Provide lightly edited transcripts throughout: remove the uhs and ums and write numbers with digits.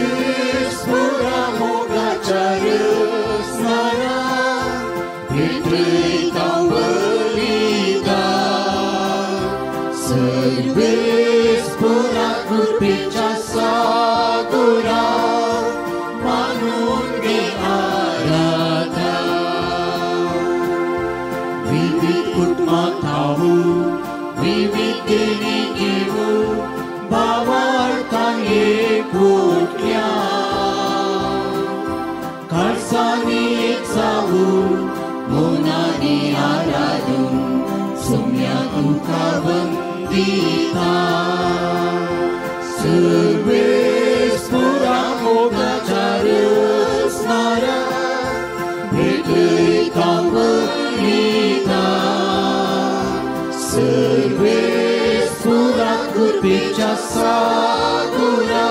सर्वेस्परा मोगाच्या रसणारा भेटता बलिदान सर्वेस्परा कृपेच्या सागरा मानून घे आराधना विविध कुटुंबात थांबू विविध देणी घेऊ भावार्थान एकवटल्या खासानी एक जाऊ मोनानी आराधून सोम्या तुका वंदिता सर्वेस्परा मोगाच्या रसणारा भेटता बलिदान सर्वेस्परा कृपेच्या सागरा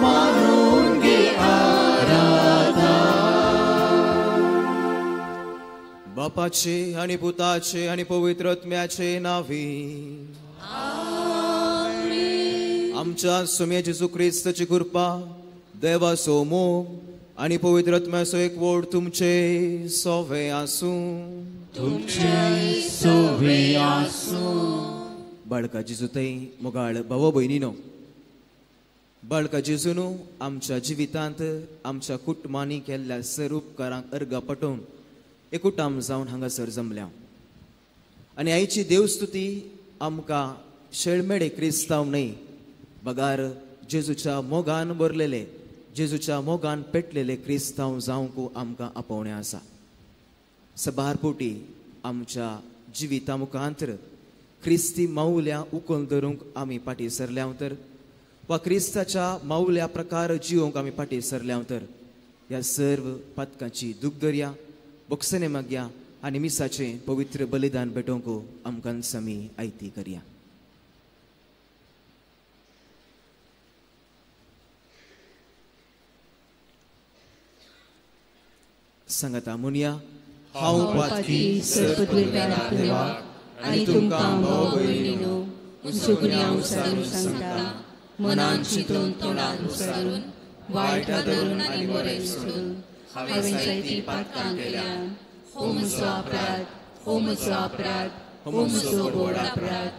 मानून घे आराधना बापाचे आणि पुताचे आणि पवित्र आत्म्याचे नावी आमच्या सुम्या जेजू ख्रिस्ताची कृपा देवाचो मोग आणि पवित्र आत्म्याचो एकवट तुमचे सोवे आसूं तुमचे सोवे आसूं बाळका जेजू थंय मोगाळ भाव भयणीनो बाळका जेजून आमच्या जिवितांत आमच्या कुटुंबांनी केल्ल्या सर्व उपकारांक अर्घ पटोवन एकूटाम जावन हांगासर जमल्या आनी आयची देवस्तुती आमकां शेळमेडे क्रिस्तांव न्हय बगार जेजूच्या मोगान भरलेले जेजूच्या मोगान पेटलेले क्रिस्तांव जावंक आमकां आपोवणें आसा सबारपोटी आमच्या जिविता मुखांतर ख्रिस्ती माऊल्या उखलून धरूंक आमी फाटीं सरल्या तर वा क्रिस्ताच्या माऊल्या प्रकार जिवंक आमी फाटीं सरल्या तर ह्या सर्व पथकांची दुखदर्या बोक्सने मागया आनी मिसाचें पवित्र बलिदान भेटोवंक आमकां समी आयती करया सांगाता मुनिया हांव पातकी सर्पद्वेताला देवा आनी तुमकां भाव भयणीनो तुमच्यो गुन्यांव सारून सांगता मनान चिंतून तोंडान उसळून वायटा धरून आनी बरें सोडून हांवें जायतीं पातकां केल्यां हो म्हजो अपराध हो म्हजो अपराध हो म्हजो व्हड अपराध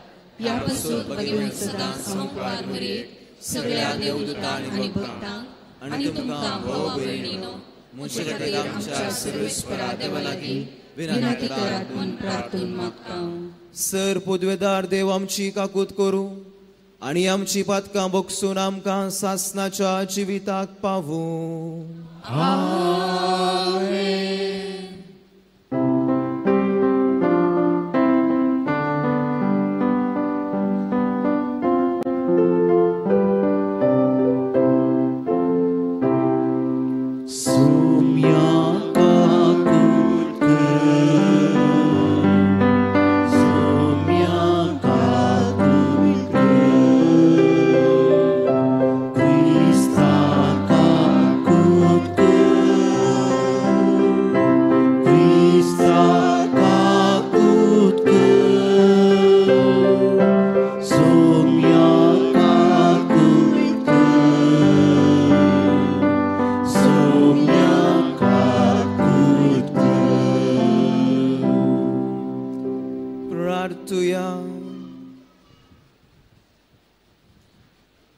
ह्या पासून बगेवन सदांच संपवार मरेत सगळ्या देवदूतांक आनी भक्तांक आनी तुमकां भाव भयणीनो म्हजे खातीर आमच्या सर्वेस्परा देवा लागीं विनंती करात म्हूण प्रार्थून मागता सर पदवेदार देव आमची काकूत करूं आनी आमची पातकां बोगसून आमकां सासनाच्या जिविताक पावूं आमेन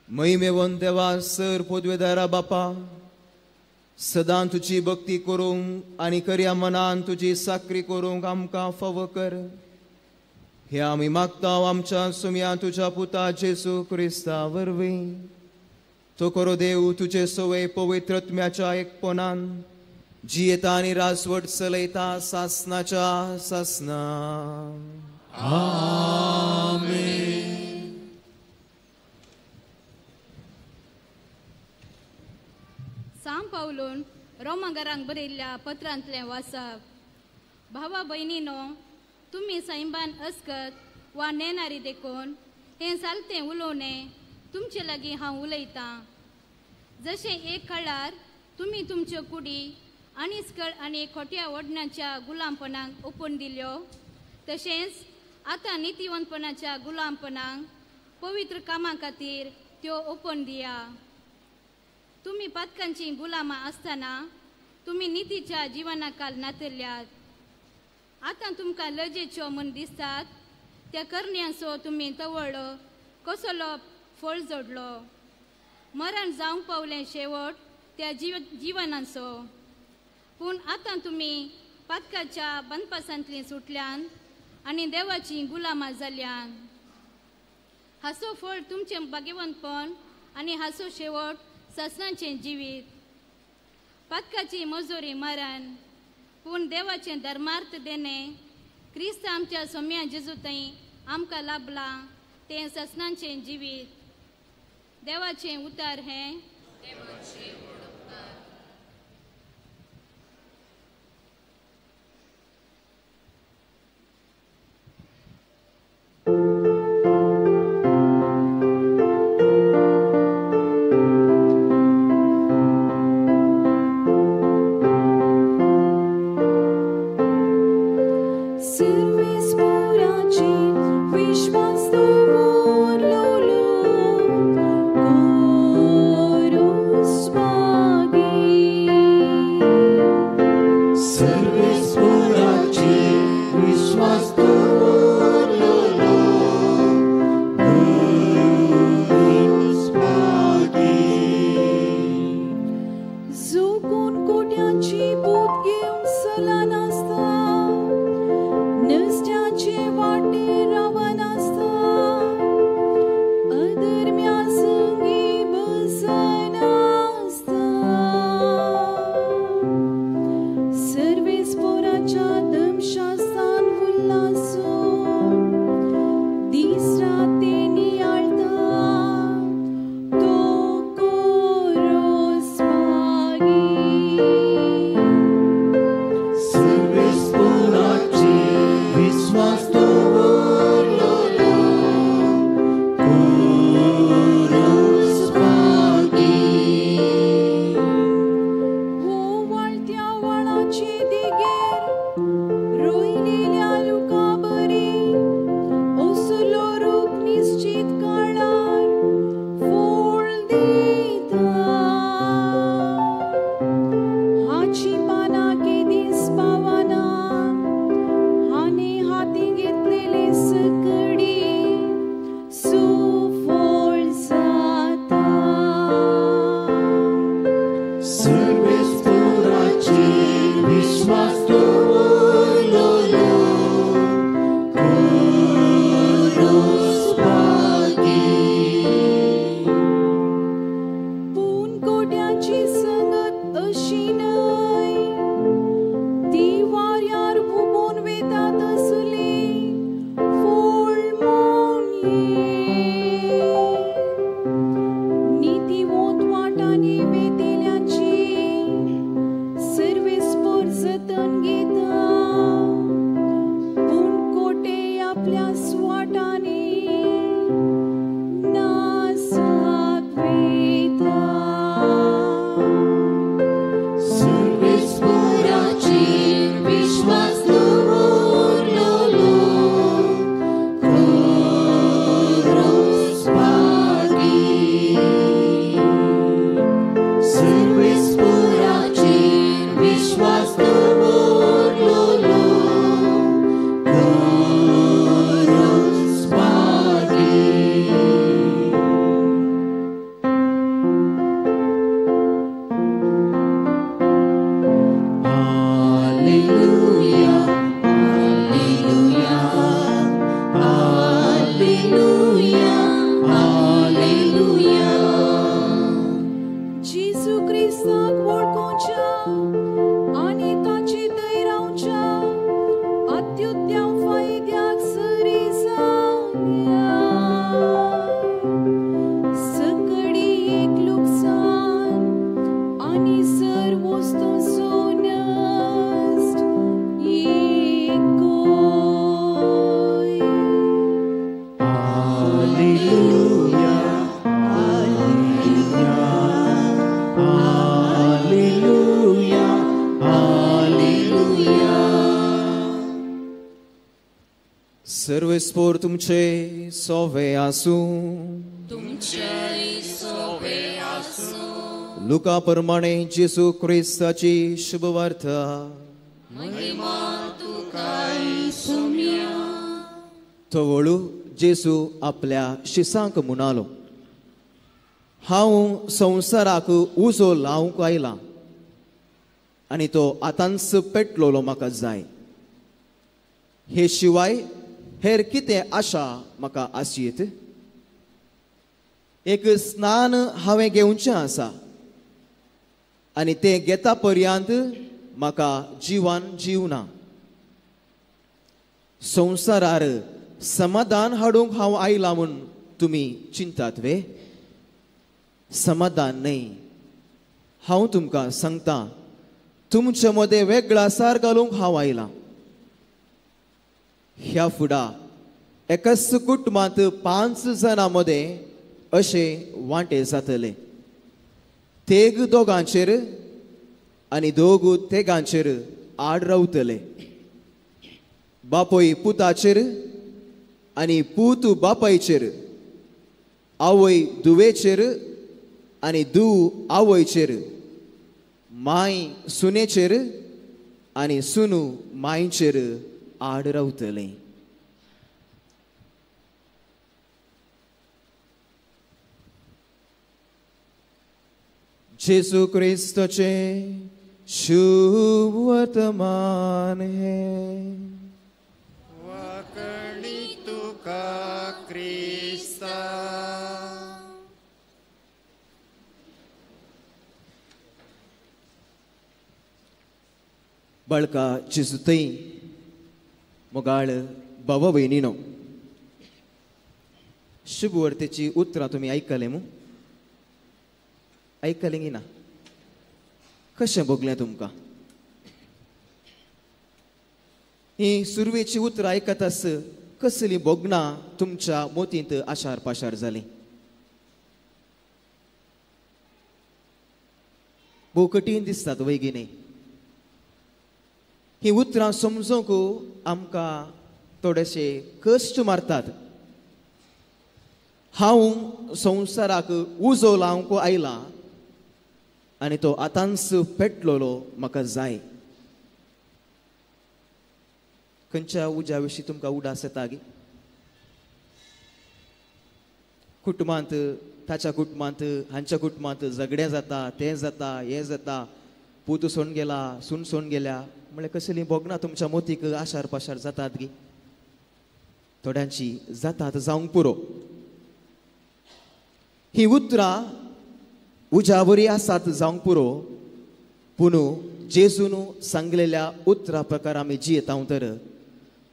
महिमेवन देवा सर पदवेदारा बापा सदां तुजी भक्ती करूंक आनी खऱ्या मनान तुजी साकरी करूंक आमकां फाव कर हे आमी मागता आमच्या सुम्या तुज्या पुता जेजू क्रिस्ता वरवीं तो करो देव तुजे सवय पवित्र आत्म्याच्या एकपणान जियेता आनी रासवट चलयता सासनाच्या सासना आमेन सांग पावलोन रोमांगारांक बरयल्ल्या पत्रांतलें वाचप भावा भयणीनो तुमी सैंबान अस्कत वा नेणारी देखून हें सालतें उलोवणें तुमचे लागीं हांव उलयतां जशें एक काळार तुमी तुमच्यो कुडी आनीस्कळ आनी खोट्या ओडण्याच्या गुलामपणाक ओपून दिल्यो तशेंच आतां नितीवंतपणाच्या गुलामपणाक पवित्र कामां खातीर त्यो ओपून दिया तुम्ही पदकांची गुलामा असताना तुम्ही नितीच्या जीवनाकाल नातल्यात. आता तुमकां लजेच्यो म्हूण दिसतात त्या करण्यांचो तुम्ही तवळ्ळो कसलो फळ जोडलो. मरण जावंक पावलें शेवट त्या जिवनाचो. पूण आतां तुमी पदकाच्या बंदपासांतली सुटल्यान आनी देवाची गुलामा जाल्यान. हाचो फळ तुमचें भाग्यवंतपण आनी हाचो शेवट ससनाचें जिवीत. पदकाची मजुरी मरण पूण देवाचें धर्मार्थ देणे क्रिस्त आमच्या सोम्या जेजू थंय आमकां लाभलां तें ससनाचें जिवीत. देवाचें उतार हें सर्वेस्पोर तुमचे सोवे आसूं. तुमचे सोवे आसूं. लुका प्रमाणे जेसू ख्रिस्ताची शुभ वार्ता. महिमा तुकाय सोम्या. तो वळू जेसू आपल्या शिसांक म्हणालो, हांव संवसाराक उजो लावंक आयला आनी तो आतांच पेटलोलो म्हाका जाय. हे शिवाय हेर कितें आशा म्हाका आसयेत? एक स्नान हांवें घेवचें आसा आनी तें घेता पर्यंत म्हाका जिवान जीवना. संवसारार समाधान हाडूंक हांव आयला म्हूण तुमी चिंतात वे? समाधान न्हय. हांव तुमकां सांगता, तुमचे मदें वेगळा सार घालूंक हांव आयला. ह्या फुडा एकाच कुटुंबांत 5 जाणां मदें अशे वांटे जातले. तेग दोगांचेर आनी दोग तेगांचेर आड रावतले. बापोय पुताचेर आनी पूत बापायचेर, आवय दुवेचेर आनी धूव आवयचेर, माय सुनेचेर आनी सुनू मायचेर आड रावतले. जेसू क्रिस्ताचे शुभ वर्तमान है. वाकणी तुका क्रिस्ता. बाळका जेजुतय मोगाळ भावा भयणीनो, शुभ वर्तेची उतरां तुमी आयकले मू? आयकले की ना? कशें भोगलें तुमकां? ही सुरवेची उतरां आयकतास कसली भोगणां तुमच्या मोतींत आशार पाशार जालीं? भोव कठीण दिसतात वैगिनी. ही उतरां समजूंक आमकां थोडेशे कश्ट मारतात. हांव संवसाराक उजो लावंक आयला आनी तो आतांच पेटलोलो म्हाका जाय. खंयच्या उज्या विशीं तुमकां उदास येता गे? कुटुंबांत, ताच्या कुटुंबांत, हांच्या कुटुंबांत झगडें जाता, तें जाता, हें जाता, पूत सोडून गेला, सून सोडून गेल्या, म्हळ्यार कसलीं भोगणां तुमच्या मोतीक आशार पाशार जातात गे? थोड्यांची जातात, जावंक पुरो. ही उतरां उज्या बरी आसात, जावंक पुरो, पूण जेजून सांगलेल्या उतरां प्रकार आमी जियेता तर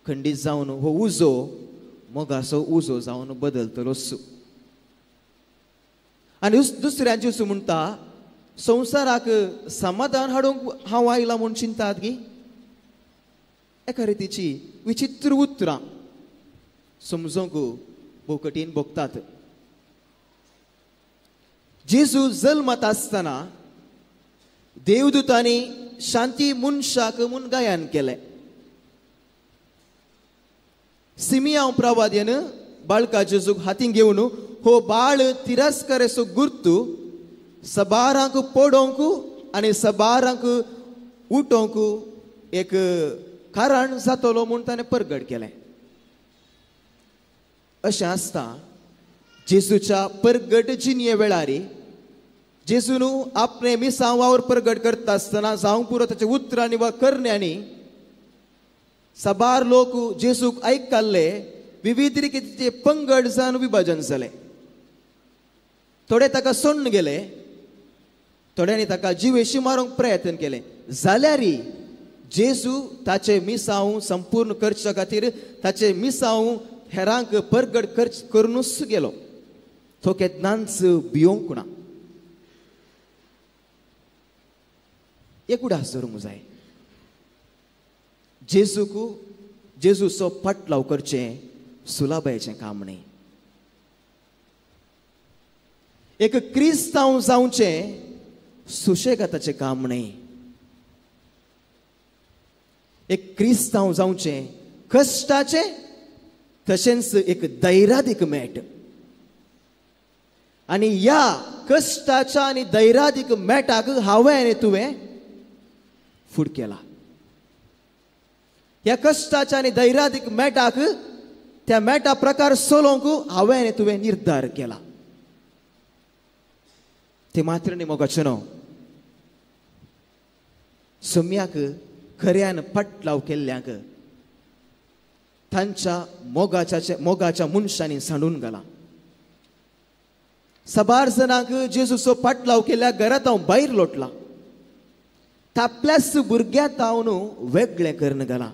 खंडीत जावन हो उजो मोगाचो उजो जावन बदलतलोच. आनी दुसऱ्यां जेजू म्हणटा, संवसाराक समाधान हाडूंक हांव आयला म्हूण चिंतात गे? एका रितीची विचित्र उतरां समजूंक भोव कठीण भोगतात. जेजू जल्मात आसतना देवदूतांनी शांती मनशाक म्हूण गायन केलें. सिमियांव प्रवादीन बाळका जेजूक हातीन घेवन हो बाळ तिरस्काराचो गुर्तू सबारांक पडोवंक आनी सबारांक उठोवंक एक कारण जातलो म्हूण ताणें परगट केलें. अशें आसता जेजूच्या परगट जिनये वेळार जेजून आपणे मिसांव वावर परगट करता आसतना जावंक पुरो ताच्या उतरांनी वा करण्यांनी सबार लोक जेजूक आयकल्ले. विविध रितीचे पंगड जावन विभाजन जालें. थोडे ताका सोडून गेले, थोड्यांनी ताका जिवेशी मारूंक प्रयत्न केले. जाल्यार जेजू ताचे मिसांव संपूर्ण करचे खातीर ताचे मिसांव हेरांक परगट करूनच गेलो. तो केन्नाच भियोंक ना. एक उडास धरूंक जाय. जेजूचो पाटलाव करचें सुलाबायेचें काम न्ही. एक क्रिस्तांव जावचें सुशेगाताचें काम न्ही. एक क्रिस्तांव जावचें कश्टाचें, तशेंच एक धैर्यादीक मेट. आनी ह्या कष्टाच्या आणि दैरादिक मेटाक हांवें आनी तुवें फूड केला. ह्या कष्टाच्या आणि दैरादिक मेटाक त्या मेटा प्रकार सोलोवंक हांवें आनी तुवें निर्धार केला. ते मात्र न्ही मोगाचें न्हू, सोम्याक खऱ्यान पट लाव केल्ल्यांक तांच्या मोगाच्या मनशांनी सांडून घाला. सबार जणांक जेजूचो पाट लाव केल्या घरांत हांव भायर लोटला. तापल्याच भुरग्यांक हांव न्हू वेगळें करून घाला.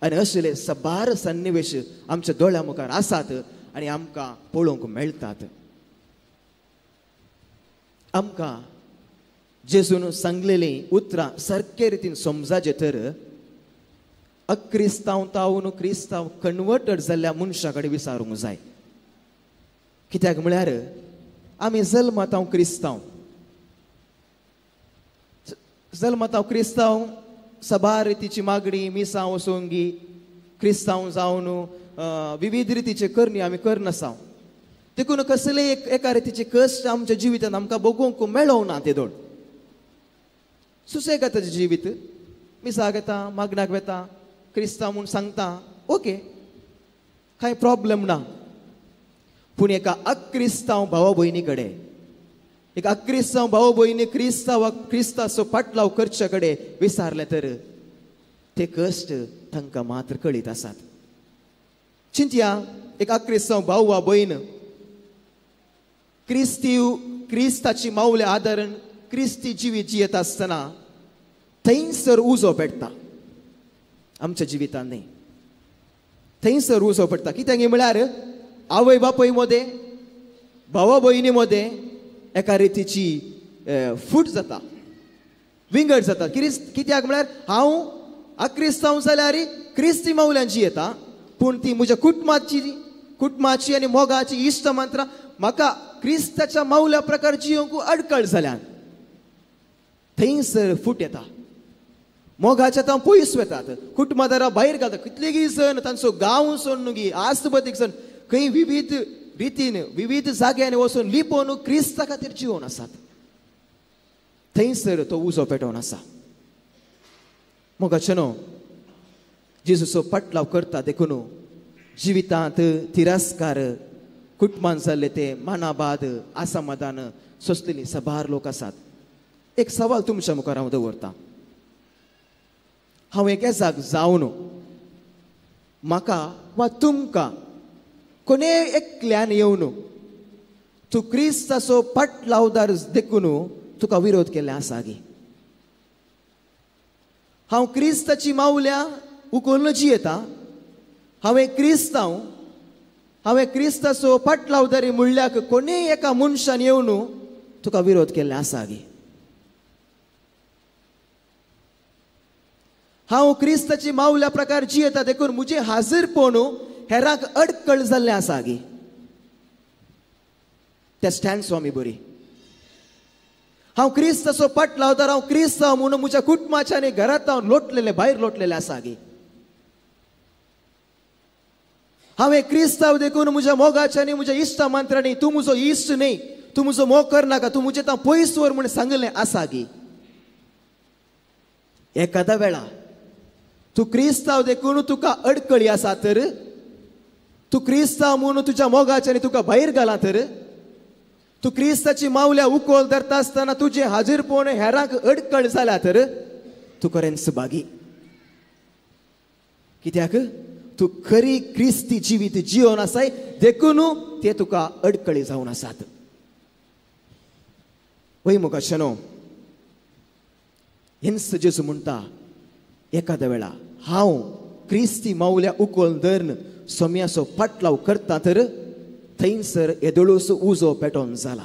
आनी असले सबार सन्निवेश आमच्या दोळ्या मुखार आसात आनी आमकां पळोवंक मेळटात. आमकां जेजून सांगलेलीं उतरां सारके रितीन समजाचे तर अक्रिस्तांव क्रिस्तांव कन्वर्टेड जाल्ल्या मनशा कडेन विचारूंक जाय. कित्याक म्हळ्यार आमी जल्मांत हांव क्रिस्तांव सबार रितीची मागणी मिसां वसोंगी क्रिस्तांव जावन विविध रितीचे करणी आमी करनासा. देखून कसले एका रितीचे कश्ट आमच्या जिवितांत आमकां भोगूंक मेळोंक ना. ते दोन सुसेगादाचें जिवीत मिसाक येता, मागणाक वेता, क्रिस्तांव म्हूण सांगता, ओके, कांय प्रॉब्लेम ना. पूण एका अक्रिस्तांव भावा भयणी कडेन, एक अक्रिस्तांव भाव भयणी क्रिस्ताचो पाटलाव करचे कडेन विचारले तर ते कश्ट तांकां मात्र कळीत आसात. चिंतया, एक अक्रिस्तांव भाव वा भयण क्रिस्ताची माऊल्या आदारण क्रिस्ती जिवीत जियेत आसतना थंयसर उजो पेटता. आमच्या जिवितांत न्ही, थंयसर उजो पडटा. कित्याक म्हळ्यार आवय बापय मदें, भावा भयणी मदें एका रितीची फूट जाता, विंगड जाता. कित्याक म्हळ्यार हांव अक्रिस्तांव जाल्यार क्रिस्ती माऊल्यान जियेता, पूण ती म्हज्या कुटुंबाची आनी मोगाची इश्ट मंत्रां म्हाका क्रिस्ताच्या माऊल्या प्रकार जियोंक अडकळ जाल्यान थंयसर फूट येता. मोगाच्या तां पयस वेतात, कुटुंबादारां भायर घालता. कितलेगी जण तांचो गांव सोडून आस्तबतीक जण खंय विविध रितीन विविध जाग्यांनी वचून लिपोवन क्रिस्ता खातीर जिवोन आसात. थंयसर तो उजो पेटोवन आसा. मोगाचें न्हू, जेजूचो पाटलाव करता देखून जिवितांत तिरस्कार कुटुंबांत जाल्ले ते मानाबाद असमाधान सोंसलेलीं सबार लोक आसात. एक सवाल तुमच्या मुखार हांव दवरतां. हांव एका जाग जावन म्हाका वा तुमकां कोणे एकल्यान येवन तूं क्रिस्ताचो पाटलावदार देखून तुका विरोध केल्ले आसा गे. हांव क्रिस्ताची माऊल्या उखलून जियेता, हांवें क्रिस्ताचो पाटलावदारी म्हणल्याक कोणे एका मनशान येवन तुका विरोध केल्ले आसा गे. हांव क्रिस्ताची माऊल्या प्रकार जियेता देखून म्हजें हाजीरपण हेरांक अडकळ जाल्लें आसा गे. त्या स्टँड स्वामी बरी. हांव क्रिस्ताचो पाटलावदार, हांव क्रिस्तांव म्हणून म्हज्या कुटुंबाच्या आनी घरांत हांव लोटलेले भायर लोटलेले आसा गे. हांवें क्रिस्तांव देखून म्हज्या मोगाच्या आनी म्हज्या इश्ट मंत्रांनी तूं म्हजो इश्ट न्ही, तूं म्हजो मोग करनाका, तूं म्हजें तां पयस व्हर म्हूण सांगलें आसा गे. एकादा वेळा तूं क्रिस्तांव देखून तुका अडकळी आसा तर, तूं क्रिस्तांव म्हणून तुज्या मोगाच्या आनी तुका भायर घाला तर, तूं क्रिस्ताची माऊल्या उखल धरता आसतना तुजें हाजीरपण हेरांक अडकळ जाल्या तर तूं खरेंच बागी. कित्याक तूं खरी क्रिस्ती जिवीत जियोन आसाय देखून ते तुका अडकळी जावन आसात. वय मोगाचें न्हू, हिंस जेजू म्हणटा एखाद्या वेळा हांव क्रिस्ती माऊल्या उखल धरून सोम्याचो पाटलाव करता तर थंयसर येदोळूच उजो पेटोवन जाला.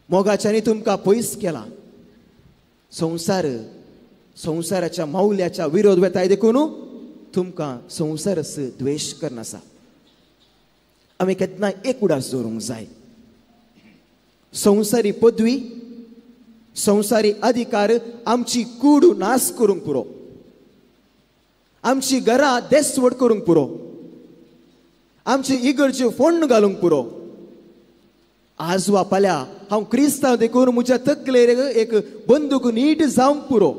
मोगाच्यानी तुमकां पयस केला. संसाराच्या माऊल्याच्या विरोध वेताय देखून तुमकां संसारच द्वेश करनासा. आमी केन्ना एक उडास दवरूंक जाय. संवसारी पदवी, संवसारी अधिकार आमची कूड नाश करूंक पुरो, आमची घरां देसवड करूंक पुरो, आमची इगर्ज्यो फोंड घालूंक पुरो, आज वा फाल्यां हांव क्रिस्तांव देखून म्हज्या तकलेर एक बंदूक नीट जावंक पुरो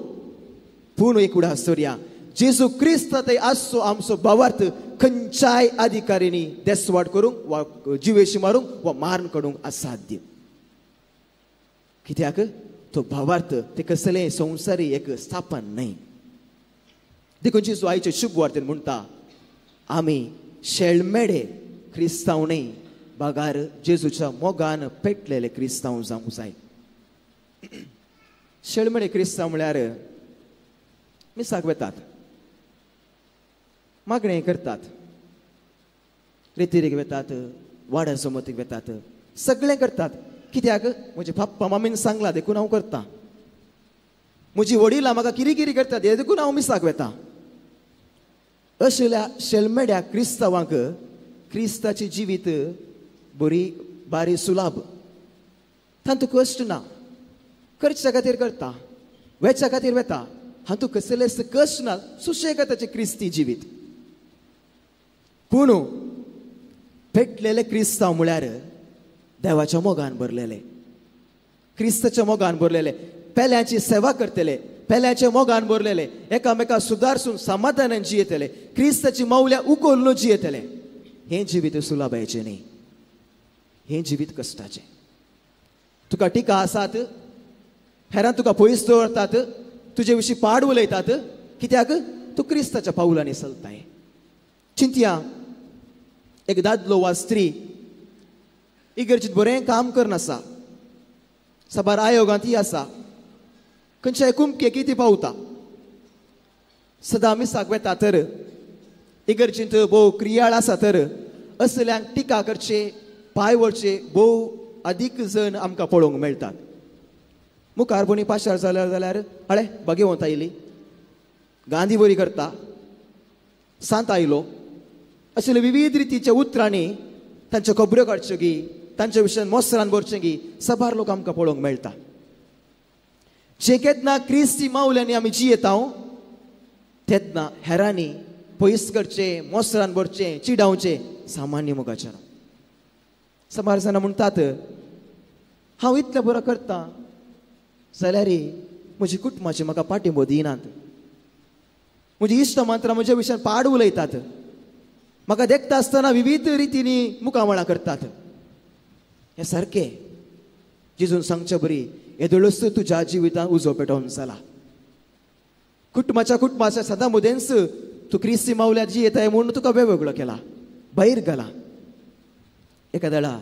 पूण एक उडा सोर्या जेजू क्रिस्त थंय आसचो आमचो भावार्थ खंयच्याय अधिकाऱ्यांनी देसवाड करूंक वा जिवेशी मारूंक वा मारून काडूंक असाध्य कित्याक तो भावार्थ ते कसलें संवसारी एक स्थापन न्हय देखून जेजू आयचे शुभ वार्तेन म्हणटा आमी शेळमेडे क्रिस्तांव न्हय बागार जेजूच्या मोगान पेटलेले क्रिस्तांव जावंक जाय शेळमेडे क्रिस्तांव म्हळ्यार मिसाक वेतात मागणें करतात रितीरेक वेतात वाड्या जमतीक वेतात सगळें करतात कित्याक म्हजे पप्पा मामीन सांगला देखून हांव करतां म्हजी वडिलां म्हाका कितें कितें करतात हे देखून हांव मिसाक वेतां अशेल्या शेळमेड्या क्रिस्तांवांक क्रिस्ताची जिवीत बरी बारी सुलाभ तांतू कश्ट ना करच्या खातीर करता वेच्या खातीर वेता हातू कसलेच कश्ट ना सुशेगादाचे क्रिस्ती जिवीत पूण पेटलेले क्रिस्तांव म्हळ्यार देवाच्या मोगान भरलेले क्रिस्ताच्या मोगान भरलेले पेल्यांची सेवा करतले पेल्यांचे मोगान भरलेले एकामेका सुदारसून समाधानान जियेतले क्रिस्ताची मौल्या उखलून जियेतले हे जिवीत सुलाभायचे न्ही हे जिवीत कश्टाचे तुका टिका आसात हेरां तुका पयस दवरतात तुजे विशीं पाड उलयतात कित्याक तूं क्रिस्ताच्या पावलांनी चलताय चिंतया एक दादलो वा स्त्री इगर्जीत बरें काम करनासा सबार आयोगांत ही आसा खंयच्याय कुंपकेक ती पावता सदां मिसाक वेता तर इगर्जींत भोव क्रियाळ आसा तर असल्यांक टिका करचे पांय वळचे भोव अदीक जण आमकां पळोवंक मेळटात मुखार कोणी पाशार जाल्यार हळे भगवंत आयली गांधी बरी करता सांत आयलो अशें विविध रितीच्या उतरांनी तांच्यो खबऱ्यो काडच्यो गी तांच्या विशयान मोसरान भरचें गी सबार लोक आमकां पळोवंक मेळटा जे केन्ना क्रिस्ती मावल्यांनी आमी जियेता तेन्ना हेरांनी पयस करचें मोसरान भरचें चिडावचें सामान्य मोगाचें सबार जाणां म्हणटात हांव इतलें बरो करतां जाल्यार म्हजी कुटुंबाची म्हाका पाठिंबो दिनात म्हजी इश्ट मात्र म्हज्या विशयान पाड उलयतात म्हाका देखता आसतना विविध रितींनी मुखामळां करतात हें सारकें जेजून सांगचें बरी येदोळूच तुज्या जिवितांत उजो पेटोवन जाला कुटुंबाच्या सदां मदेंच तूं क्रिस्ती मावल्यात जियेताय म्हूण तुका वेगवेगळो केला भायर घाला एका वेळा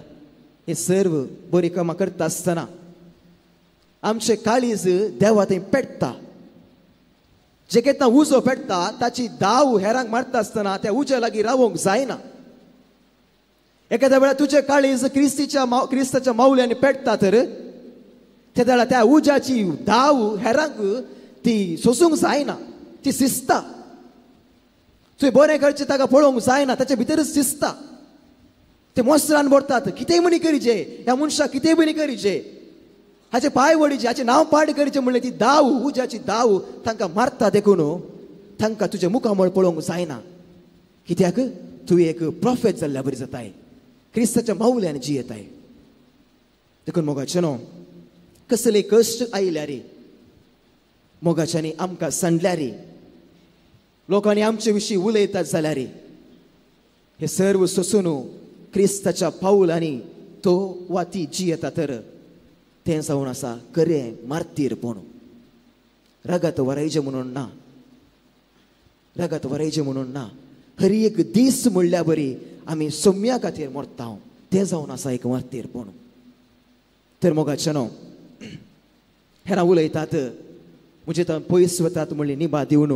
हे सर्व बरी कामां करता आसतना आमचें काळीज देवा थंय पेटता जे केन्ना उजो पेटता ताची दाव हेरांक मारता आसतना त्या उज्या लागीं रावंक जायना एखाद्या वेळा तुजें काळीज क्रिस्ताच्या मावल्यांनी पेटता तर त्या वेळा त्या उज्याची दाव हेरांक ती सोसूंक जायना ती शिस्ता तुवें बरें करचें ताका पळोवंक जायना ताचे भितरच शिस्ता ते मोसरान भरतात कितेंय म्हणी करीचे ह्या मनशाक कितेंय म्हणी करीचे हाचे पांय वडीचे हाचें नांव पाड करीचें म्हणलें ती दाव उज्याची दाव तांकां मारता देखून तांकां तुजें मुखामळ पळोवंक जायना कित्याक तूं एक प्रॉफेट जाल्ल्या बरी जाताय क्रिस्ताच्या मावल्यान जियेताय देखून मोगाचें न्हू कसले कश्ट आयल्यार मोगाच्यांनी आमकां सांडल्यार लोकांनी आमचे विशीं उलयतात जाल्यार हे सर्व सोसून क्रिस्ताच्या पावलांनी तो वा ती जियेता तर तें जावन आसा खरें मार्तीरपण रगत वरायचें म्हणून ना रगत वरायचें म्हणून ना हर एक दीस म्हणल्या बरी आमी सोम्या खातीर मरता तें जावन आसा एक मार्तीरपण तर मोगाचें न्हू हेरां उलयतात म्हणजे थंय पयस वतात म्हणली निभा दिवन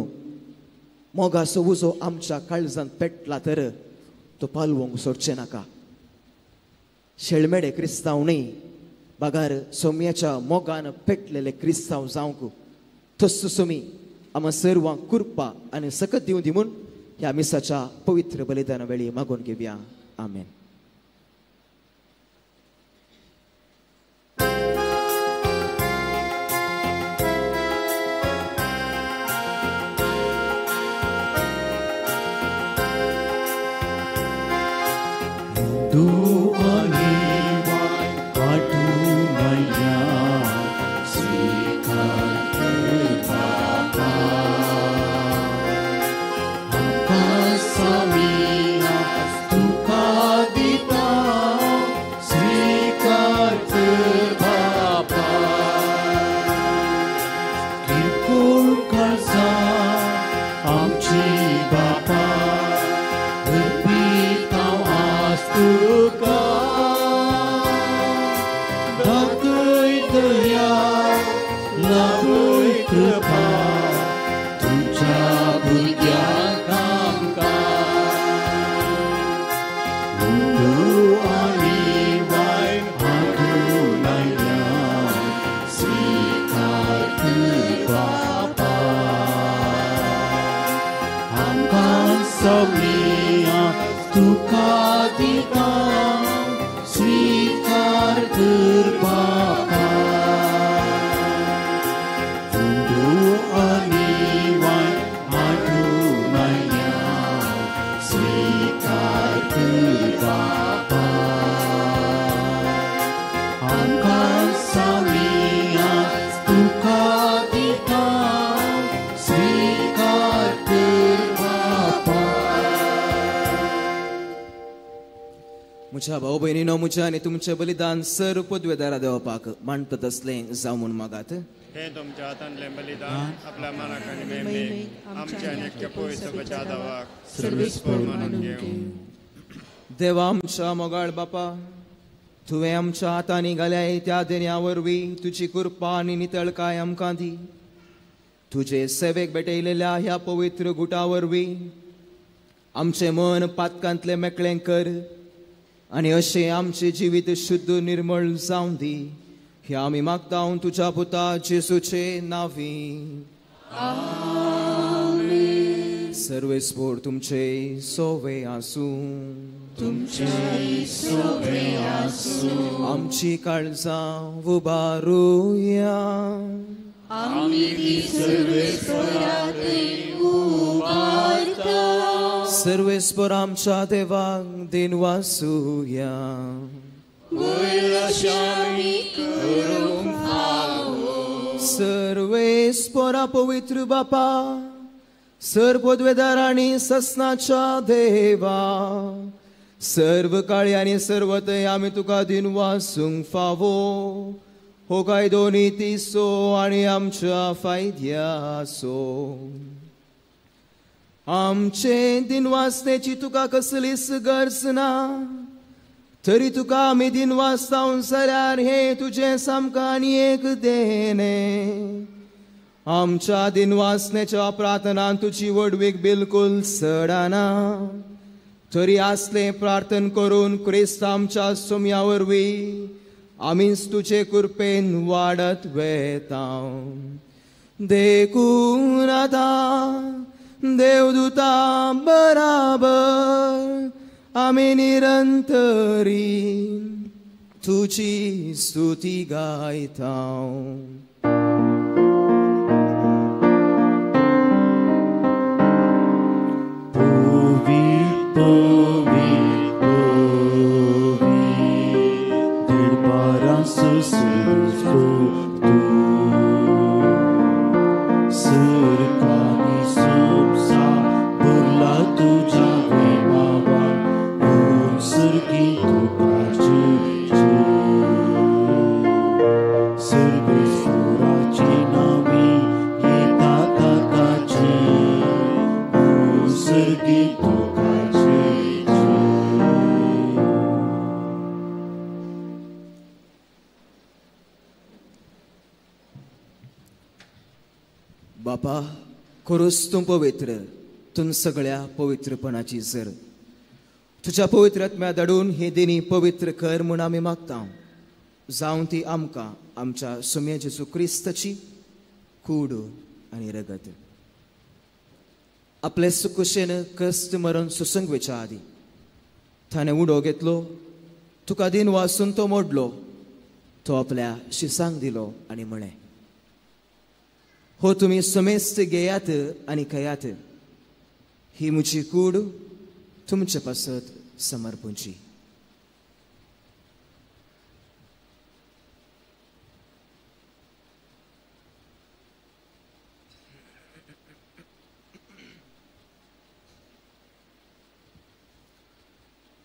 मोगाचो उजो आमच्या काळजांत पेटला तर तो पालवंक सोडचें नाका शेळमेडे क्रिस्तांव न्ही बागार सोम्याच्या मोगान पेटलेले क्रिस्तांव जावंक तस सोमी आमी सर्वांक कृपा आनी सकत दिवं दी म्हूण ह्या मिसाच्या पवित्र बलिदाना वेळी मागून घेवया आमेन. Du ani vai तुका दाखय दया लाभय कृपा तुझ्या भुरग्यांक आमकां हुंदू आनी वायट हातून आयल्या स्वीकार कर बापा आमकां सगळ्यांक तुका दिता स्वीकार कर बापा हुंदू आनी वायट हातून आयल्या स्वीकार कर बापा आमकां सगळ्यांक तुका दिता स्वीकार कर बापा. मुझ्या भाऊ बहिणीनो मुझ्या आणि तुमचे बलिदान सर्व पदवेदारा देवपाक मांडत असले जावं म्हूण मागात. हे तुमच्या हातांतले बलिदान आपल्या मनाक आनी मेमणेक आमच्या नित्य पवित्र बचादावाक सर्वेस्पर मानून घेवं. देवा आमच्या मोगाळ बापा तुवें आमच्या हातांनी घाल्याय त्या देण्या वरवीं तुजी कृपा आनी नितळकाय आमकां दी. तुजे सेवेक भेटयलेल्या ह्या पवित्र गुटा वरवीं आमचे मन पातकांतले मेकळें कर आनी अशें आमचे जिवीत शुद्ध निर्मळ जावं दी. हे आमी मागता तुज्या पुता जेसूचे नांवी. सर्वेस्पोर तुमचे सोवे आसूं आमची काळजां उबारुया. सर्वेस्पर आमच्या देवाक दिन वासुया. सर्वेस्परा पवित्र बापा सर्व पदवेदार आनी ससनाच्या देवा सर्व काळी आनी सर्वतय आमी तुका दिन वासूंक फावो. हो कायदो नितीसो आनी आमच्या फायद्याचो. आमचे दिनवासनेची तुका कसलीच गरज ना तरी तुका आमी दिनवासतावन जाल्यार हे तुजें सामकां आनी एक देणे. आमच्या दिनवासनेच्या प्रार्थनान तुजी वडवीक बिलकुल सडना तरी आसले प्रार्थन करून क्रिस्त आमच्या सोम्या वरवीं आमीच तुजे कृपेन वाडत वेता. देखून आतां देवदूता बराबर आमी निरंतरी तुजी स्तुती गायता. बापा खरोच तूं पवित्र तूं सगळ्या पवित्रपणाची जर तुझ्या पवित्र आत्म्या धाडून हे दिनी पवित्र कर म्हूण आमी मागता. जावं ती आमकां आमच्या सोम्या जेजू क्रिस्ताची कूड आनी रगत. आपले सुकुशेन कश्ट मरण सुसंगवेच्या आदी ताणें उडो घेतलो तुका दिन वासून तो मोडलो तो आपल्या शिसांक दिलो आनी म्हळें हो तुम्ही समेस्त घेयात आनी खयात. ही म्हजी कूड तुमचे पासत समर्पूंची.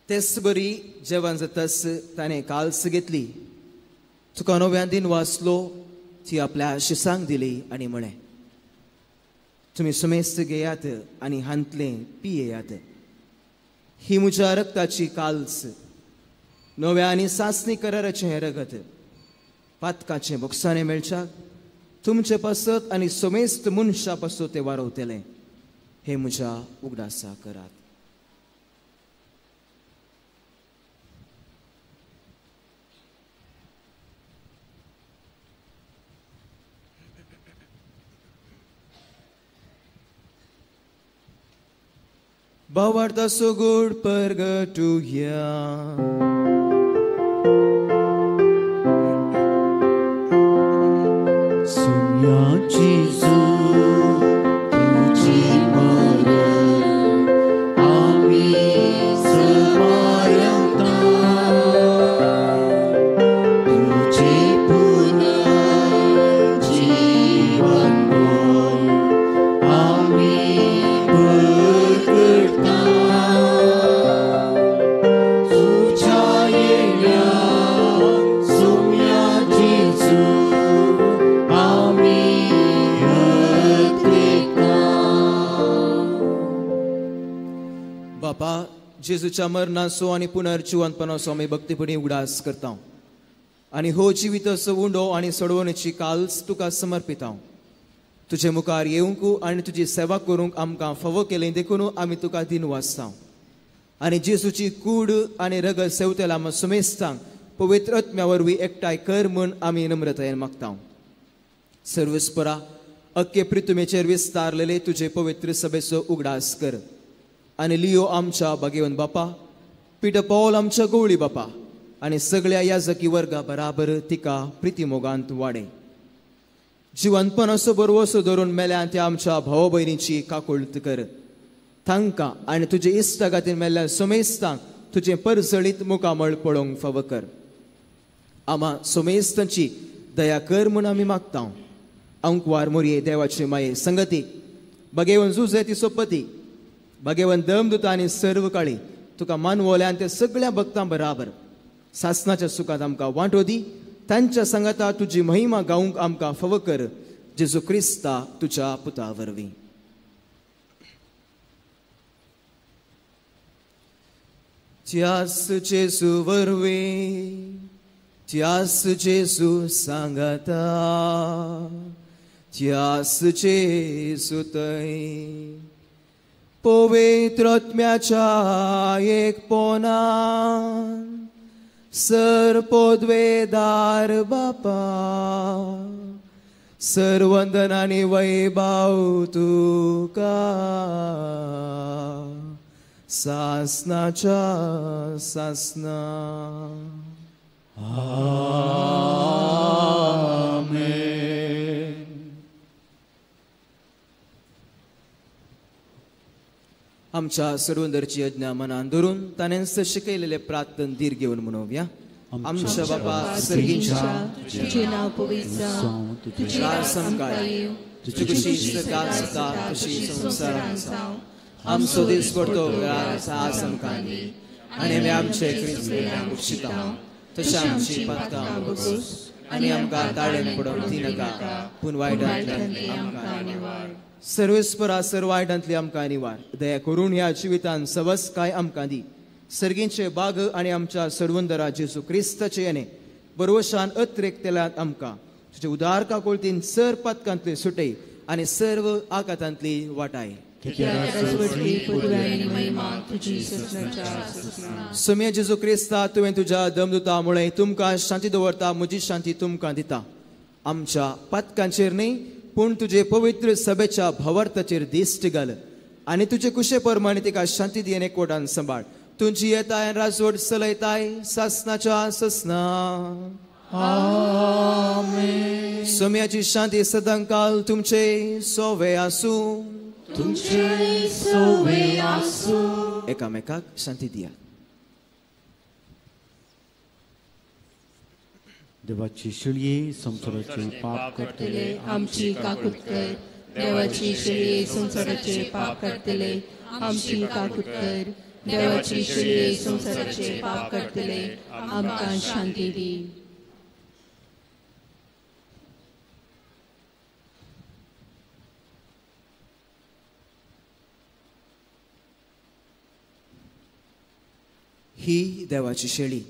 तेच बरी जेवण जातास ताणें काल्स घेतली तुका नव्यान दिन वाचलो ती आपल्या शिसांक दिली आनी म्हळें तुमी समेस्त घेयात आनी हांतले पियेयात. ही म्हज्या रक्ताची काल्स नव्या आनी सासणी कराराचें हें रगत पातकाचें बोगसाणें मेळच्याक तुमचे पसत आनी सोमेस्त मनशा पासून ते वारोवतले हे म्हज्या उगडासा करात. Bawarta sugud pergetuya Sumya Jesu Tuji mara Ami semaranta Tuji puna jiwan boy Ami बापा जेजूच्या मरणाचो आनी पुनर्जिवंतपणाचो आमी भक्तीपणी उगडास करता आनी हो जिविताचो उंडो आनी सोडवणेची काल्स तुका समर्पित हांव. तुजे मुखार येवंक आनी तुजी सेवा करूंक आमकां फावो केलें देखून आमी तुका दिन वाचता आनी जेजूची कूड आनी रगत सेवतेला आम सुमेस्तांक पवित्र आत्म्या वरवीं एकठांय कर म्हूण आमी नम्रतायेन मागता. सर्वस्परा अख्खे पृथ्वीचेर विस्तारलेले तुजे पवित्र सभेचो उगडास कर आनी लियो आमच्या भाग्यवन बापा, पिटर पॉल आमच्या गवळी बापा आनी सगळ्या याजकी वर्गा बराबर तिका प्रिती मोगांत वाडय. जिवंतपणाचो बरवसो धरून मेल्यान त्या आमच्या भाव भयणीची काकुळट कर. तांकां आनी तुजे इश्टागातीर मेल्ल्या सोमेस्तांक तुजें परसळीत मुखामळ पळोवंक फावो कर. आमा सोमेस्तांची दया कर म्हूण आमी मागता. अंकवार मोरये देवाचे माये संगती भगेवन झुजे ती सोपती भगेवन दमदुता आनी सर्व काळी तुका मानवोल्यान ते सगळ्या भक्तां बराबर सासनाच्या सुखांत आमकां वांटो दी. तांच्या संगता तुजी महिमा गावंक आमकां फावो कर. जेजू क्रिस्ता तुज्या पुता वरवीं. त्यास जेजू वरवीं त्यास जेजू सांगता त्यास जेजू थंय पवित्र आत्म्याच्या एकपणान सर्पोद्वेदार बापा सर्वंदन आनी वैभव तुका सासनाच्या सासना. आमेन. आमच्या सर्वंदरची यज्ञा मनान धरून ताणें शिकयलेले प्रार्थन दीर घेवन म्हणोवया. आमच्या बापा सर्गींच्या तुझे नाव पवित्र जावं, तुझी रास आमकां येवं, तुझी कशी स्वर्गांत आसा तशी संवसारांत जावं. आमचो दीस पडतो आज आमकां दी आनी आमी आमचे क्रिस्तांक उक्षिता तशें आमची पातकां बगोस आनी आमकां ताळेन पडोवंक दिनाका पूण वायटांतल्यान आमकां निवार. सर्वेस्परा सर्व वायटांतली आमकां निवार. दया करून ह्या जिवितान सवस काय आमकां दी. सर्गींचे बाग आनी आमच्या सर्वंदरा जेजू क्रिस्ताचे येणे बरोवशान अत्रेक तेलात आमकां तुजे उदार काकुळतीन सर पातकांतली सुटय आनी सर्व आकातांतली वाटाय. सोम्या जेजू क्रिस्ता तुवें तुज्या दमदुता मुळे तुमकां शांती दवरता. म्हजी शांती तुमकां दिता. आमच्या पातकांचेर न्ही पूण तुजे पवित्र सभेच्या भावार्थाचेर दिश्ट घाल आनी तुजे कुशे प्रमाणे तिका शांती दियेन एकवटान सांबाळ. तुमची येताय राजवट चलयताय सासनाच्या ससना. आमेन. सोम्याची शांती सदांकाल तुमचे सोवे आसूं. तुमचे सोवे आसूं. एकामेकाक शांती दिया. देवाची शिळये संसाराचे पाप करतले आमची काकूट कर. देवाची शिळये संसाराचे पाप करतले आमची काकूट कर. देवाची शिळये संसाराचे पाप करतले आमकां शांती दी. ही देवाची शेळी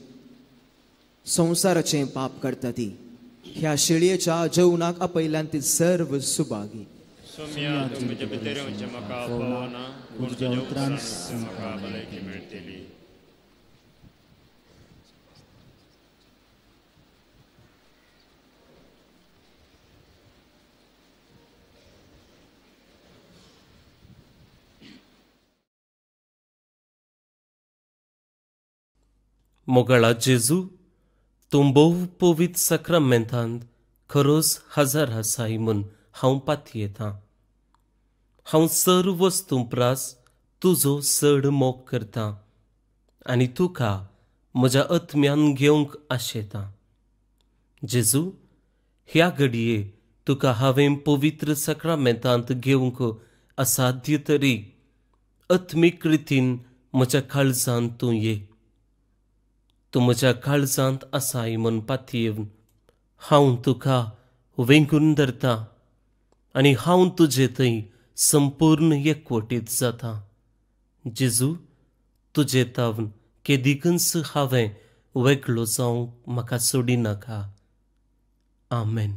संवसाराचें पाप करता ती ह्या शेळयेच्या जेवणाक आपयल्यान ती सर्व सुभागी सोम्या तूं म्हजे भितर येवचें म्हाका पावना पूण तुज्या उपरांत म्हाका भलायकी मेळटली. मोगाळा जेजू तूं भोव पवित्र सक्रामेंतांत खरोच हजर आसाय म्हूण हांव पातयेतां. हांव सर्व वस्तू प्रास तुजो चड मोग करतां आनी तुका म्हज्या आत्म्यान घेवंक आशेतां. जेजू, ह्या घडये तुका हांवें पवित्र सक्रामेंतांत घेवंक असाध्य तरी आत्मीक रितीन म्हज्या काळजांत तूं ये. तूं म्हज्या काळजांत आसाय म्हूण पातयेवन हांव तुका वेंगून धरतां आनी हांव तुजे थंय संपूर्ण एकवटीत जाता. जेजू, तुजे तावन केदिकच हांवें वेगळो जावंक म्हाका सोडिनाका. आमेन.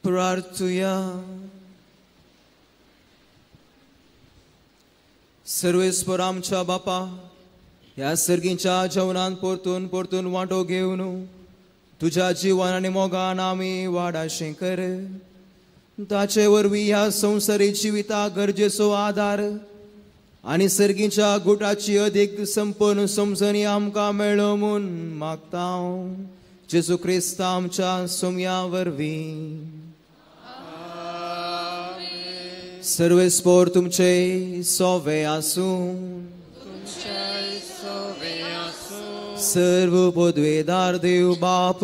प्रार्थुया. सर्वेस्वर आमच्या बापा, ह्या सर्गीच्या जेवणान परतून परतून वांटो घेवन तुझ्या जिवन आनी मोगान आमी वाडाशें कर. ताचे वरवीं ह्या संवसारी जिविताक गरजेचो आदार आनी सर्गीच्या गुटाची अदीक संपन्न समजणी आमकां मेळ्ळो म्हूण मागता हांव जेजू क्रिस्त आमच्या सोम्या वरवीं. सर्वेस्पोर तुमचे सोवे आसूं. सर्व पदवेदार देव बाप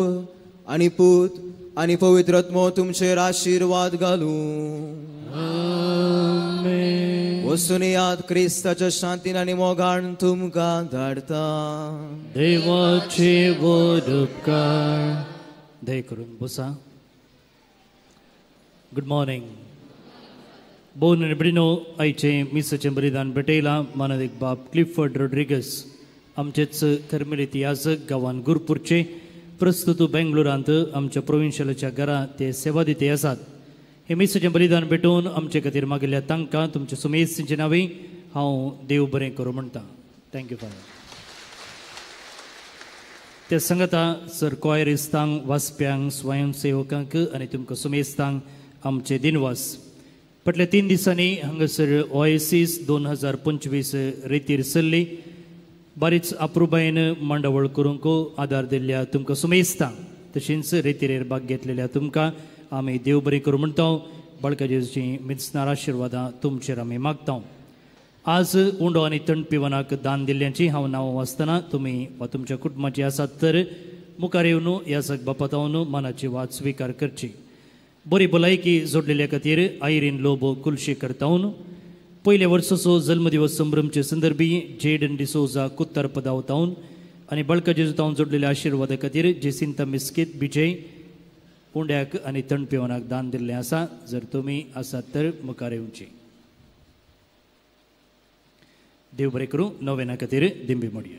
आनी पूत आनी पवित्र आत्मो तुमचेर आशीर्वाद घालूं. वचून याद क्रिस्ताच्या शांतीन आनी मोगान तुमकां धाडटा. देवाचे वड उपकार. दय करून बसा. Good morning. बोन आनी भयणीनो, आयचे मिसाचें बलिदान भेटयलां मानवीक बाब क्लिफर्ड रॉड्रिगस आमचेच कर्मेलीत याजक गांवान गुरपूरचे प्रस्तुत बेंगलोरांत आमच्या प्रोविन्शियलाच्या घरा ते सेवा दिते आसात. हे मिसाचें बलिदान भेटोवन आमचे खातीर मागिल्ल्या तांकां तुमच्या सुमेस्तींचे नांवी हांव देव बरें करूं म्हणटा. Thank you father. ते सांगता सर कॉयरिस्तांक वाचप्यांक स्वयंसेवकांक आनी तुमकां सुमेस्तांक आमचे दिनवास. फाटल्या 3 दिसांनी हांगासर ओएसीस 2025 रेतीर सरली. बरीच अप्रुबायेन मांडावळ करूंक आदार दिल्ल्या तुमकां सुमेस्तांक तशेंच रेतीरेर भाग घेतलेल्या तुमकां आमी देव बरें करूं म्हणटा. बाळका जेजूची मिसनार आशिर्वादां तुमचेर आमी मागता. आज उंडो आनी थंड पिवनाक दान दिल्ल्यांची हांव नांवां वाचतना तुमी वा तुमच्या कुटुंबाची आसात तर मुखार येवन याजक बापातावन मनाची वाद स्विकार करची. बरी भलायकी जोडलेल्या खातीर आयरीन लोबो कुलशेकर तावन पयले वर्साचो जल्मदिवस संभ्रमचे संदर्भी जेडन डिसोजा कुत्तर पदाव तावन आनी बाळका जेजू तावन जोडलेल्या आशिर्वादा खातीर जेसिंता मिस्कीत बिजय उंड्याक आनी थंड पिवनाक दान दिल्लें आसा. जर तुमी आसात तर मुखार येवची. देव बरें करूं. नोवेना खातीर दिंबी मोडया.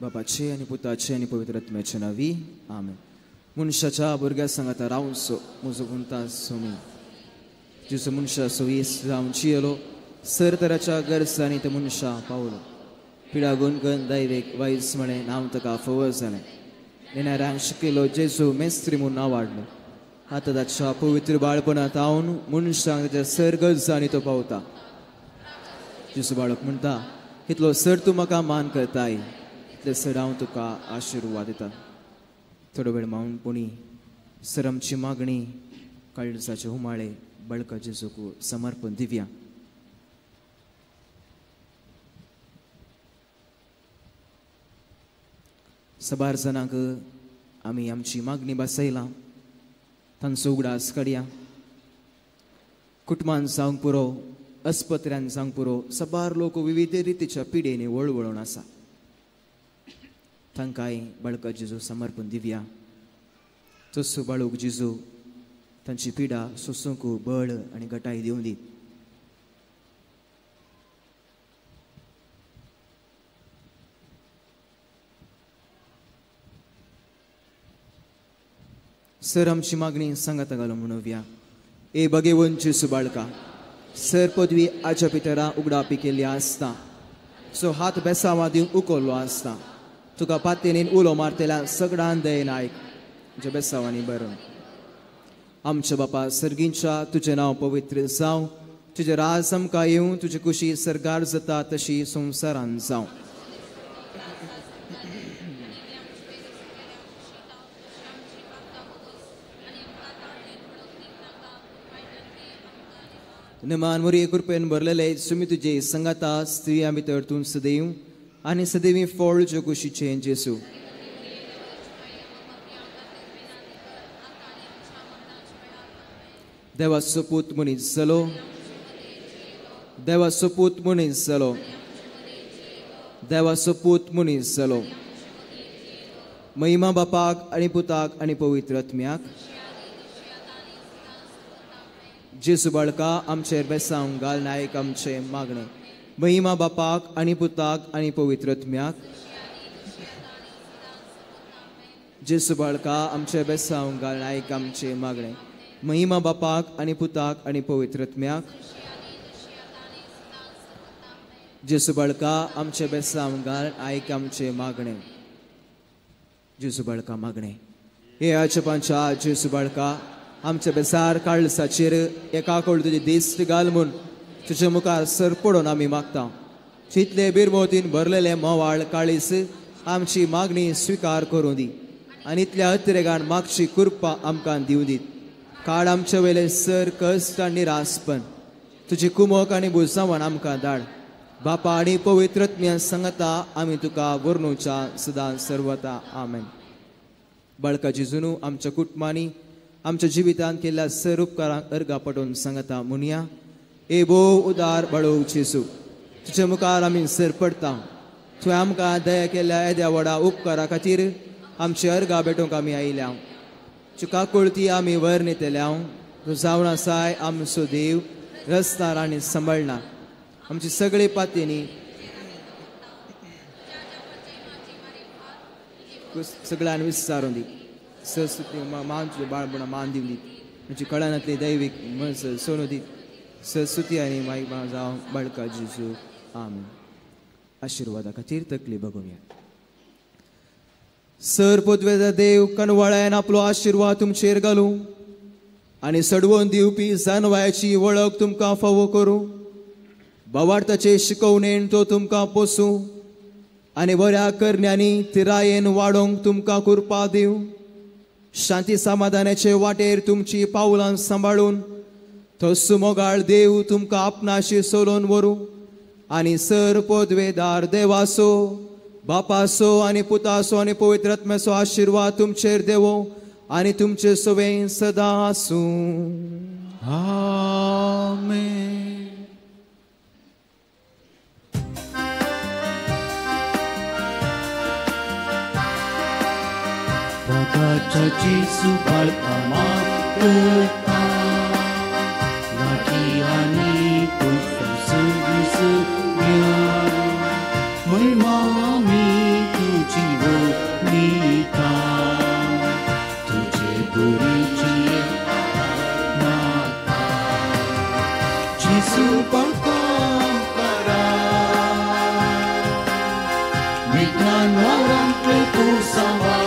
बापाचे आनी पुताचे आनी पवित्र आत्म्याचे नांवी आमेन. मनशाच्या भुरग्या सांगाता रावूं सो म्हजो गुंता सोमी जेजू मनशा सोयीस जावन चियलो. सर तराच्या गरजांनी तो मनशा पावलो. पिडा गुणगन दैवेक वायस म्हळें नांव ताका फवत जालें. नेणाऱ्यांक शिकयलो जेजू मेस्त्री म्हूण नांव वाडलो. आतां ताच्या पवित्र बाळपणांत हांव मनशांक ताच्या सर गरजांनी तो पावता. जेजू बाळक म्हणटा कितलो सर तूं म्हाका मान करताय तितले सर हांव तुका आशिर्वाद दिता. थोडो वेळ मावनपणी सर आमची मागणी काळजाचे हुमाळे बाळका जेजूक समर्पण दिवया. सबार जाणांक आमी आमची मागणी बसयलां. तांचो उगडास काडया. कुटुंबान जावंक पुरो, अस्पत्र्यान जावंक पुरो, सबार लोक विविध रितीच्या पिडेनी वळवळून आसा. तांकांय बाळका जेजू समर्पण दिवया. तसो बाळूक जेजू तांची पिडा सोसूंक बळ आनी घटाय दिवं दी. सर आमची मागणी सांगाता घालून म्हणुया. ए भगेवन जेजू बाळका, सर पदवी आज्या पितरा उगडापी केल्ली आसता. सो हात बेसावा दिवंक उखल्लो आसता. तुका पातेनीन उलो मारतेल्या सगळ्यान दयेन आयक. तुज्या बेसावांनी बरो. आमच्या बापा सर्गींच्या तुजें नांव पवित्र जावं. तुजें राज आमकां येवं. तुजी खुशी सरकार जाता तशी संवसारान जावं. नेमान मोरी कृपेन भरलेले सुमी तुजे संगाता स्त्रिया भितर तूं सदैव आनी सदैवी फळ ज्यो कुशीचे जेसू. देवाचो पूत मनीस जालो. देवाचो पूत मनीस जालो. देवाचो पूत मनीस जालो. महिमा बापाक आनी पुताक आनी पवित्र आत्म्याक. जेजू बाळका आमचेर बेसावंक घाल नायक आमचे मागणे. महिमा बापाक आनी पुताक आनी पवित्र आत्म्याक. जेजू बाळका आमचे बेसावंक घाल नायक आमचे मागणे. महिमा बापाक आनी पुताक आनी पवित्र आत्म्याक. जेजू बाळका आमचे बेसावंक घाल नायक आमचे मागणे. जेजू बाळका मागणे. हे आजपांच्या जेजू बाळका आमच्या बेसार काळसाचेर एका कळ तुजी दिश्ट घाल म्हूण तुजे मुखार सर पडून आमी मागता. चितले बिरमोतीन भरलेले मोवाळ काळीस आमची मागणी स्विकार करूं दी आनी इतल्या अतिरेगान मागची कृपा आमकां दिवं दीत. काळ आमचे वेले सर कश्ट आनी निरासपण तुजी कुमक आनी बुजावण आमकां धाड. बापा आनी पवित्रत्म्या सांगता आमी तुका वर्णुच्या सदां सर्वता आमेन. बाळका जेजून आमच्या कुटुंबांनी आमच्या जिवितांत केल्ल्या सर उपकारांक अर्गा पटोवन सांगता म्हणया. ए बो उदार बाळो जेजू तुजे मुखार आमी सर पडटा. तुवें आमकां दया केल्ल्या येद्या व्हडा उपकारा खातीर आमचे अर्गा भेटोवंक आमी आयल्या. तुका कळती आमी वर नेतल्या. तूं जावन आसाय आमचो देव रस्तार आनी सांबाळना. आमची सगळी पातेनी सगळ्यांनी विचारून दी. सरस्वती मान तुझे बाळपणा मान दिवं दी. आमची कळनातली दैवीक मनस सोनू दी. सरस्वती आनी मागीर जावं बाळका जेजू आमेन. आशिर्वादा खातीर तकली बघूया. सर पदवेचा देव कनवळ्यान आपलो आशिर्वाद तुमचेर घालूं आनी सडवून दिवपी जानवायाची वळख तुमकां फावो करूं. भावार्थाचे शिकवणेन तो तुमकां पोसूं आनी बऱ्या करण्यांनी तिरायेन वाडोवंक तुमकां कृपा दिवं. शांती समाधानाचे वाटेर तुमची पावलां सांबाळून तो सुमोगाळ देव तुमकां आपणाशी सोलोवन व्हरूं आनी सर पदवेदार देवासो बापासो आनी पुतासो आनी पवित्रात्म्याचो आशिर्वाद तुमचेर देवो आनी तुमचे सोवें सदां आसूं. आमेन. Bagacha Jesu balkama kita Lahirani kusum segisnya Memahami tuji wanita Tuji beri cinta Jesu balkara Bidnan orang terkusama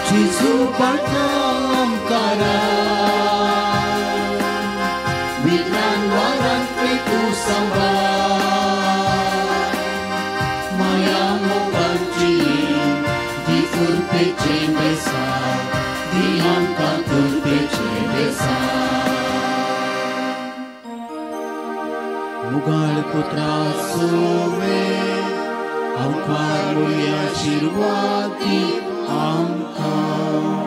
Jesu bakam kara Bidnan waran itu samba Maya mo panci Di kurpe cembesa Di angka kurpe cembesa Mugal putra sume Angkar mulia shirwati angkar